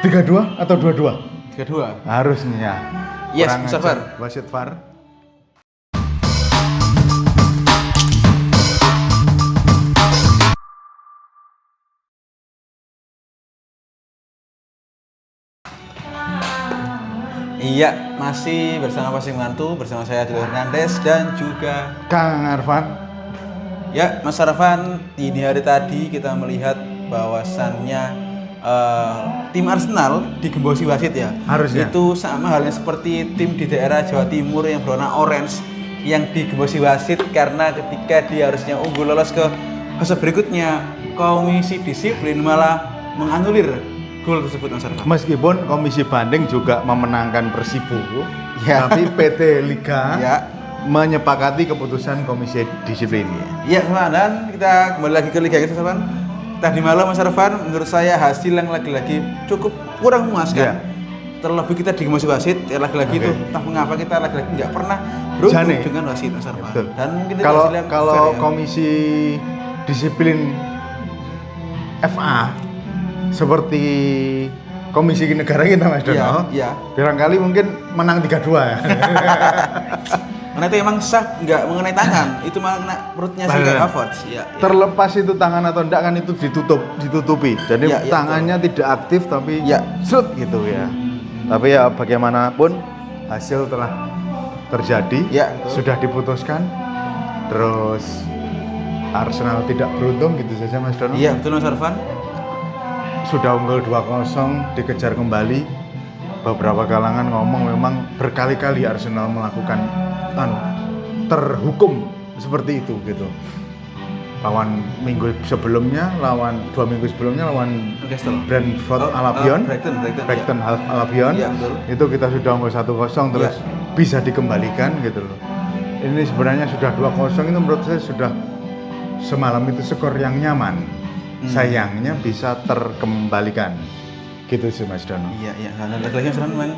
3-2 atau 2-2? 3-2. Harusnya ya. Yes, Kurang Mr. ajar. Far. Wasit VAR. Iya, masih bersama Pasing Mantu, bersama saya Adil Hernandez dan juga Kang Arfan. ya, Mas Arfan. Di hari tadi kita melihat bahwasannya tim Arsenal digembosi wasit ya. Harusnya. Itu sama halnya seperti tim di daerah Jawa Timur yang berwarna orange yang digembosi wasit karena ketika dia harusnya unggul lolos ke fase berikutnya, komisi disiplin malah menganulir gol tersebut, Mas Arfan. Meskipun komisi banding juga memenangkan Persibo, Ya. tapi PT Liga Ya. menyepakati keputusan komisi disiplin. Iya, teman, dan kita kembali lagi ke Liga kita, teman. Tadi malam, Mas Arfan, menurut saya hasil yang lagi-lagi cukup kurang memuaskan. Iya. Terlebih kita digembosi wasit, ya lagi-lagi itu entah mengapa kita lagi-lagi nggak pernah beruntung Jane. dengan wasit, Mas Arfan. Betul. Dan mungkin itu Kalau hasil yang kalau fair, ya. komisi disiplin FA seperti komisi negara kita, Mas Dono, Iya. barangkali mungkin menang 3-2 ya. Karena itu emang sah nggak mengenai tangan, itu malah kena perutnya si Kai Havertz. Iya. Terlepas itu tangan atau enggak kan itu ditutupi. Jadi Iya, tangannya tidak aktif tapi Iya. shoot gitu ya. Tapi ya bagaimanapun hasil telah terjadi, Iya, betul. sudah diputuskan. Terus Arsenal tidak beruntung gitu saja, Mas Dono. Iya, betul, Mas Arfan. Sudah unggul 2-0, dikejar kembali. Beberapa kalangan ngomong memang berkali-kali Arsenal melakukan terhukum seperti itu gitu. Lawan minggu sebelumnya, dua minggu sebelumnya lawan Newcastle. Brentford Albion, Brighton, Hove Albion. Iya, betul. Itu kita sudah unggul 1-0 terus bisa dikembalikan gitu loh. Ini sebenarnya sudah 2-0, itu menurut saya sudah semalam itu skor yang nyaman. Sayangnya bisa terkembalikan. Gitu sih, Mas Dono. Iya. Karena lagi-lagi Mas Arfan, memang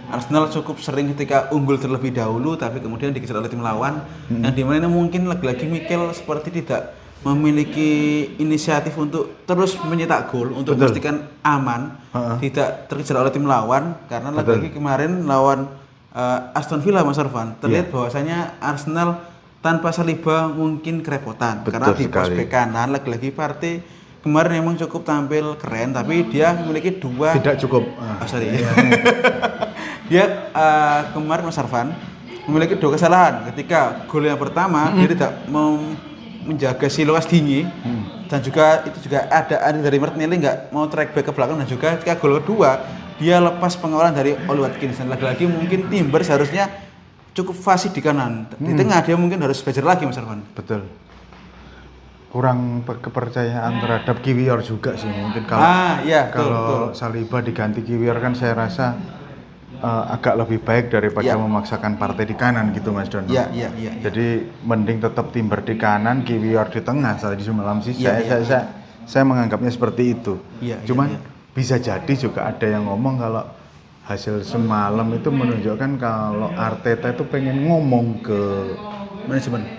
Arsenal cukup sering ketika unggul terlebih dahulu tapi kemudian dikejar oleh tim lawan yang dimana mungkin lagi-lagi Mikel seperti tidak memiliki inisiatif untuk terus mencetak gol untuk Betul. memastikan aman, tidak terkejar oleh tim lawan karena lagi-lagi kemarin lawan Aston Villa, Mas Arfan, terlihat bahwasanya Arsenal tanpa Saliba mungkin kerepotan. Betul Karena di pos sekali. bek kanan lagi-lagi Partey kemarin memang cukup tampil keren tapi dia memiliki dua Tidak cukup. sorry. Dia kemarin, Mas Arfan, memiliki dua kesalahan. Ketika gol yang pertama dia tidak mau menjaga si Lukas Digne dan juga itu juga ada dari Martinelli nggak mau track back ke belakang, dan juga ketika gol kedua dia lepas pengawalan dari Oli Watkins, dan lagi-lagi mungkin Timber seharusnya cukup fasih di kanan. Di tengah dia mungkin harus belajar lagi, Mas Arfan. Betul. Kurang kepercayaan terhadap Kiwior juga sih mungkin kalau Iya, betul. kalau Saliba diganti Kiwior kan saya rasa agak lebih baik daripada memaksakan Partey di kanan gitu, Mas Dono. Iya. Jadi mending tetap Timber di kanan, Kiwior di tengah. Tadi semalam sih saya menganggapnya seperti itu. Iya, Cuman bisa jadi juga ada yang ngomong kalau hasil semalam itu menunjukkan kalau Arteta itu pengen ngomong ke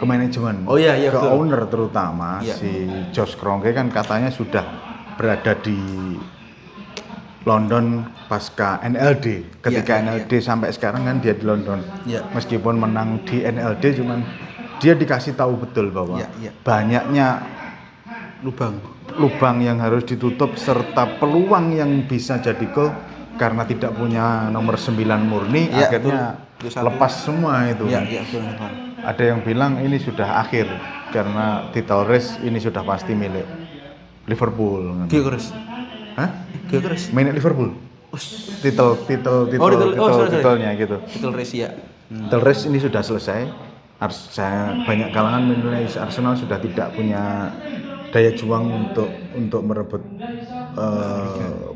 manajemen. Oh iya, ke betul. owner terutama si Josh Kroenke kan katanya sudah berada di London pasca NLD. Ketika NLD sampai sekarang kan dia di London. Iya. Meskipun menang di NLD, cuman dia dikasih tahu betul bahwa banyaknya lubang yang harus ditutup serta peluang yang bisa jadi gol karena tidak punya nomor 9 murni, akhirnya lepas semua itu. Iya, betul, Mas. Ada yang bilang ini sudah akhir karena title race ini sudah pasti milik Liverpool. Gyökeres. Hah? Gyökeres. Milik Liverpool. Titelnya gitu. Title race ya. Title race ini sudah selesai. Banyak kalangan menilai Arsenal sudah tidak punya daya juang untuk merebut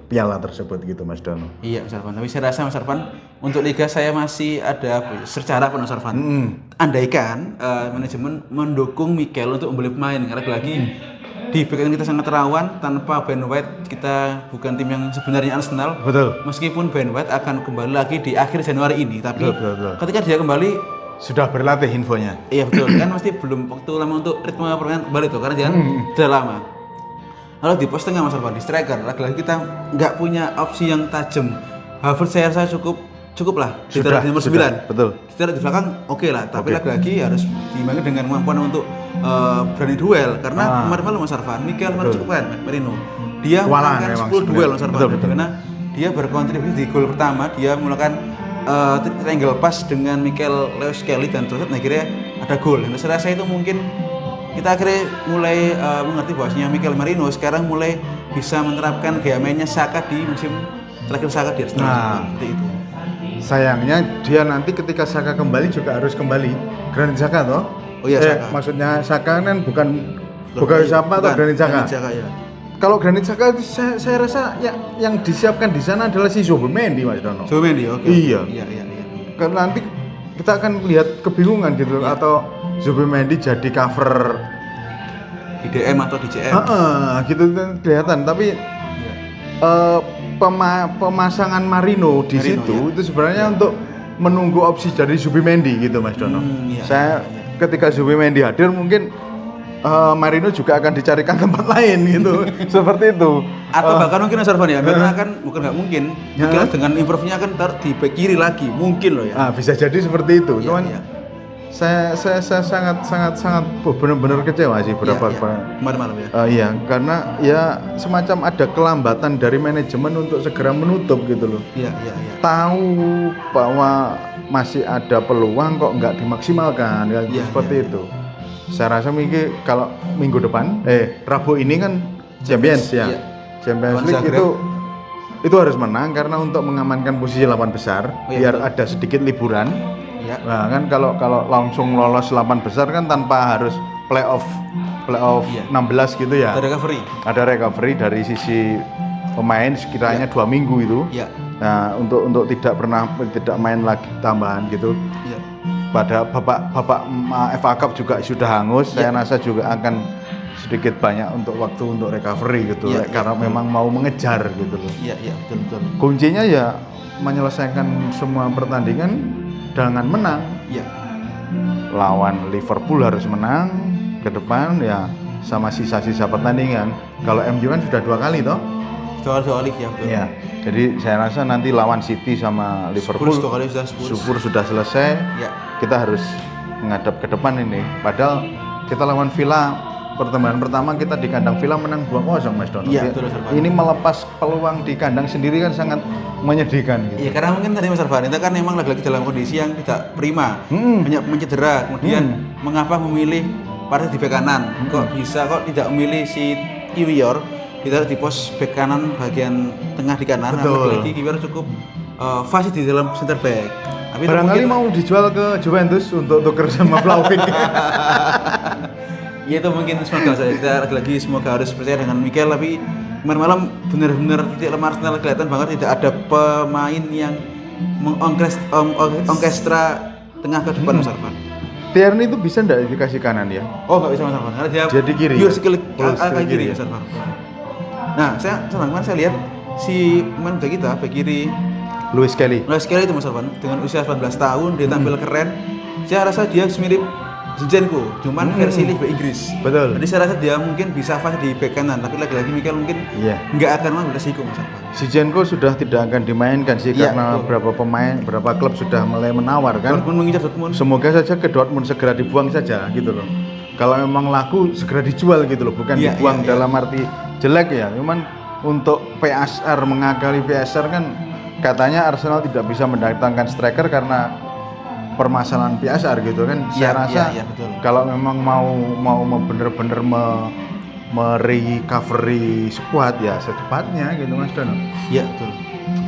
piala tersebut gitu, Mas Dono. Iya, Mas Arfan. Tapi saya rasa, Mas Arfan, untuk liga saya masih ada secara Mas Arfan. Andaikan manajemen mendukung Mikel untuk membeli pemain, karena lagi di bagian kita sangat rawan. Tanpa Ben White kita bukan tim yang sebenarnya Arsenal. Betul. Meskipun Ben White akan kembali lagi di akhir Januari ini, tapi betul. ketika dia kembali Sudah berlatih infonya. Iya betul, kan mesti belum waktu lama untuk ritme permainan kembali tuh, karena dia kan sudah lama. Lalu di pos tengah Mas Arfan, di striker, lagi-lagi kita nggak punya opsi yang tajam. Havertz saya rasa cukup lah ditaruh di nomor 9. Betul. Ditaruh di belakang oke lah, tapi lagi-lagi harus diimbangi dengan kemampuan untuk berani duel karena kemarin malam Mas Arfan, Mikel Merino dia Kewalahan melakukan memang 10 duel Mas Arfan, betul. dimana dia berkontribusi di gol pertama, dia melakukan triangle pass dengan Lewis Kelly dan terus akhirnya ada gol. Dan saya rasa itu mungkin kita akhirnya mulai mengerti bahwasanya Mikel Merino sekarang mulai bisa menerapkan gaya mainnya Saka di musim terakhir Saka di Arsenal seperti itu. Sayangnya dia nanti ketika Saka kembali juga harus kembali Granit Xhaka toh? Oh iya, Saka. Maksudnya Saka kan bukan siapa atau Granit Xhaka. Ya. Kalau Granit Xhaka saya rasa ya yang disiapkan di sana adalah si Zubimendi Mas Dono. Zubimendi, oke. Iya. Iya. Karena nanti kita akan lihat kebingungan gitu atau Zubimendi jadi cover di DM atau di CM. Gitu kelihatan tapi pemasangan Marino di situ itu sebenarnya untuk menunggu opsi dari Zubimendi gitu Mas Dono. Ketika Zubimendi hadir mungkin Marino juga akan dicarikan tempat lain gitu. Seperti itu. Atau bahkan mungkin Mas Arfan ya, karena akan bukan nggak mungkin. Mungkin dengan improve-nya akan di back kiri lagi, mungkin loh ya. Bisa jadi seperti itu. Cuman saya sangat benar-benar kecewa sih kemarin malam ya. Iya, karena ya semacam ada kelambatan dari manajemen untuk segera menutup gitu loh. Iya. Tahu bahwa masih ada peluang kok nggak dimaksimalkan ya seperti itu. Saya rasa mungkin kalau minggu depan Rabu ini kan Champions ya. Champions League itu harus menang karena untuk mengamankan posisi 8 besar biar ada sedikit liburan. Ya. Nah kan kalau langsung lolos 8 besar kan tanpa harus playoff 16 gitu ya. Ada recovery dari sisi pemain sekiranya 2 minggu itu. Ya. Nah untuk tidak main lagi tambahan gitu. Ya. Pada Bapak FA Cup juga sudah hangus. Saya rasa juga akan sedikit banyak untuk waktu untuk recovery gitu. Karena memang mau mengejar gitu loh. Iya betul. Kuncinya ya menyelesaikan semua pertandingan dengan menang. Iya. Lawan Liverpool harus menang ke depan ya sama sisa-sisa pertandingan. Kalau MU kan sudah 2 kali toh? 2 kali ya betul. Iya. Jadi saya rasa nanti lawan City sama Liverpool Spurs sudah selesai. Ya. Kita harus menghadap ke depan ini. Padahal kita lawan Villa pertemuan pertama kita di kandang Villa menang 2-0 Mas Dono. Iya, betul, ini melepas peluang di kandang sendiri kan sangat menyedihkan gitu. Iya, karena mungkin tadi Mas Arfan itu kan memang lagi-lagi dalam kondisi yang tidak prima. Banyak mencedera, kemudian mengapa memilih partai di bek kanan? Kok tidak memilih si Kiwior ditaruh di pos bek kanan bagian tengah di kanan? Lagi Kiwior cukup fasih di dalam center back. Tapi barangkali mau dijual ke Juventus untuk tuker sama Vlahovic. Ya itu mungkin semoga saja kita lagi semoga harus percaya dengan Mikel, tapi kemarin malam benar-benar titik lemah Arsenal kelihatan banget tidak ada pemain yang mengorkestra tengah ke depan Mas Arfan. Tierney itu bisa enggak dikasih kanan ya? Oh nggak bisa Mas Arfan, karena dia jadi kiri. Pure skill kiri Mas Arfan. Nah kemarin saya lihat si pemain muda kita bek kiri Lewis Kelly itu Mas Arfan dengan usia 18 tahun dia tampil keren. Saya rasa dia mirip Zinchenko, cuman versi Liga Inggris. Betul. Jadi saya rasa dia mungkin bisa fase di bek kanan, tapi lagi-lagi Mikel mungkin nggak akan mau beresiko Mas Arfan. Zinchenko sudah tidak akan dimainkan sih karena beberapa klub sudah mulai menawarkan. Dortmund mengincar Dortmund. Semoga saja ke Dortmund segera dibuang saja gitu loh. Kalau memang laku segera dijual gitu loh, bukan dibuang dalam arti jelek ya. Cuman untuk PSR mengakali PSR kan katanya Arsenal tidak bisa mendatangkan striker karena permasalahan PSR gitu kan. Saya rasa kalau memang mau bener-bener merecovery squad ya secepatnya gitu Mas Dono. Iya betul.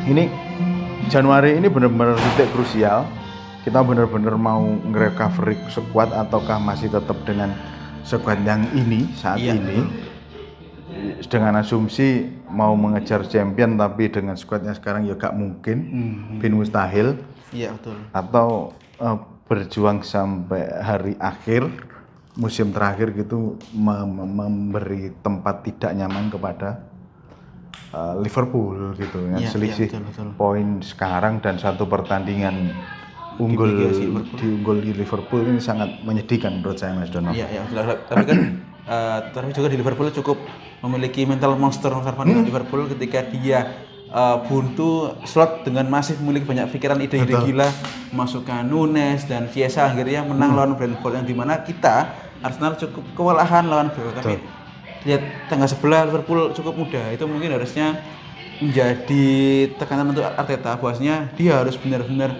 Ini Januari ini benar-benar titik krusial. Kita benar-benar mau nge-recovery squad ataukah masih tetap dengan squad yang ini saat ini dengan asumsi mau mengejar champion tapi dengan squadnya sekarang ya gak mungkin, bin mustahil. Iya betul. Atau berjuang sampai hari akhir musim terakhir gitu memberi tempat tidak nyaman kepada Liverpool gitu ya. Selisih poin sekarang dan 1 pertandingan unggul di Liverpool ini sangat menyedihkan menurut saya Mas Dono. Iya tapi kan tapi juga di Liverpool cukup memiliki mental monster Mas Arfan dengan Liverpool ketika dia buntu slot dengan masih memiliki banyak pikiran ide-ide Betul. gila, masukkan Nunes dan Chiesa akhirnya menang lawan Brentford, yang dimana kita Arsenal cukup kewalahan lawan Brentford. Tapi lihat tangga sebelah Liverpool cukup mudah, itu mungkin harusnya menjadi tekanan untuk Arteta bahwasanya dia harus benar-benar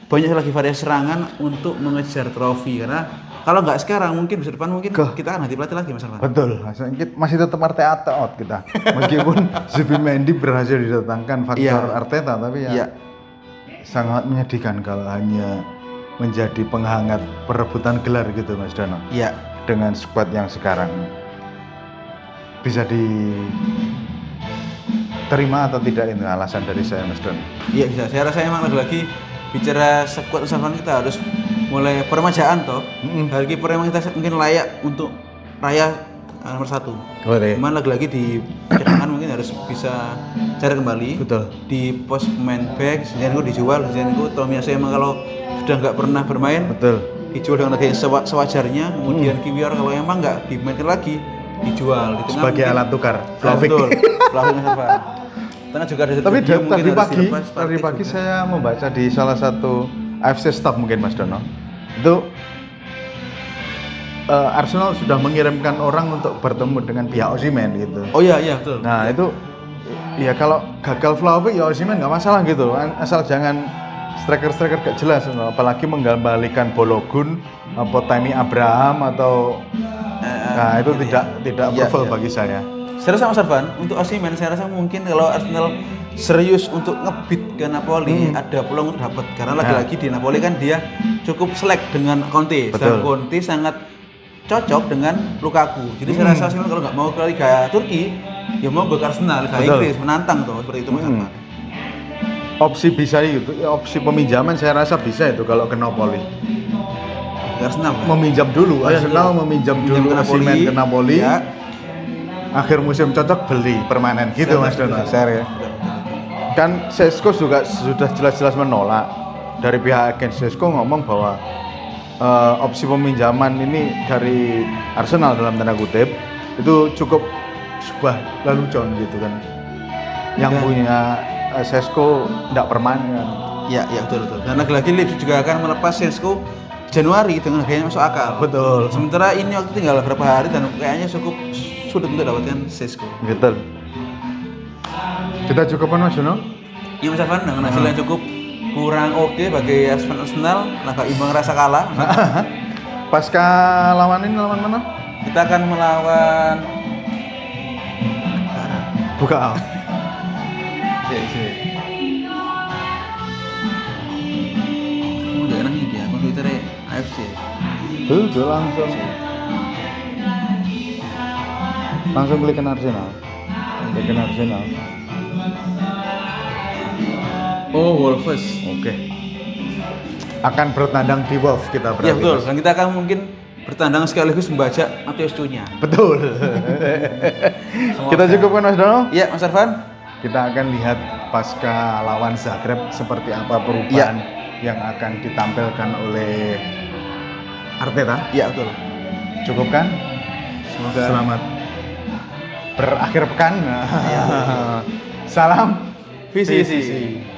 banyak lagi variasi serangan untuk mengejar trofi, karena kalau nggak sekarang mungkin bisa depan mungkin kita akan ganti pelatih lagi Mas Arfan. Betul, masih tetap Arteta out kita. Meskipun Zubimendi berhasil didatangkan faktor Arteta, tapi ya sangat menyedihkan kalau hanya menjadi penghangat perebutan gelar gitu Mas Dono. Iya. Dengan skuad yang sekarang bisa diterima atau tidak itu alasan dari saya Mas Dono. Iya bisa. Saya rasa emang lagi bicara skuad Mas Arfan kita harus mulai permajaan toh. Hari kiper emang kita mungkin layak untuk raya nomor 1. Cuman lagi-lagi di cadangan mungkin harus bisa cari kembali. Betul. Di pos pemain back, Zinchenko dijual, Zinchenko Tomiyasu emang kalau sudah nggak pernah bermain, Betul. dijual dengan harga yang sewajarnya. Kemudian Kiwior kalau emang nggak dimainkan lagi, dijual. Di tengah Sebagai mungkin, alat tukar. betul. Vlahovic Mas Arfan. Tengah juga ada Tapi Sergio, mungkin harus dilepas, tadi Partey pagi juga. saya membaca di salah satu AFC Staff mungkin Mas Dono. Itu Arsenal sudah mengirimkan orang untuk bertemu dengan pihak Osimhen gitu. Oh iya betul. Nah itu ya kalau gagal Vlahovic ya Osimhen nggak masalah gitu, asal jangan striker gak jelas, apalagi mengembalikan Balogun, Tammy Abraham atau nah itu tidak approval bagi saya. Saya rasa Mas Arfan, untuk Osimhen saya rasa mungkin kalau Arsenal serius untuk ngebit ke Napoli ada peluang untuk dapat, karena lagi-lagi di Napoli kan dia cukup selek dengan Conte. Dan Conte sangat cocok dengan Lukaku. Jadi saya rasa Osimhen kalau nggak mau ke Liga Turki, ya mau ke Arsenal, Liga Inggris menantang tuh seperti itu Mas Arfan. Opsi bisa itu, opsi peminjaman saya rasa bisa itu kalau ke Napoli. Ke Arsenal. Meminjam dulu, Arsenal meminjam dulu Osimhen ke Napoli. Ya. Akhir musim cocok beli permanen gitu Mas Dono. Ya. Kan Sesko juga sudah jelas-jelas menolak. Dari pihak agen Sesko ngomong bahwa opsi peminjaman ini dari Arsenal dalam tanda kutip itu cukup sebuah lelucon gitu kan. Yang punya Sesko tidak permanen kan. Iya betul. Dan lagi-lagi Leeds juga akan melepas Sesko Januari dengan harganya masuk akal. Betul. Sementara ini waktu tinggal beberapa hari dan kayaknya cukup sulit untuk dapatkan Sesko. Betul. Kita cukupkan Mas Dono? Iya Mas Arfan, dengan hasil yang cukup kurang oke bagi Arsenal, agak imbang rasa kalah. Pasca lawan mana? Kita akan melawan Buka. Kamu udah enak nih dia, komputernya AFC. Betul langsung klik Arsenal. Klik Arsenal. Oh, Wolves. Oke. Akan bertandang di Wolves kita berarti. Iya betul. Dan kita akan mungkin bertandang sekaligus membaca Matheus Cunha. Betul. Kita cukupkan Mas Dono? Iya Mas Arfan. Kita akan lihat pasca lawan Zagreb seperti apa perubahan yang akan ditampilkan oleh Arteta. Iya betul. Cukupkan? Semoga Selamat berakhir pekan. Salam visi.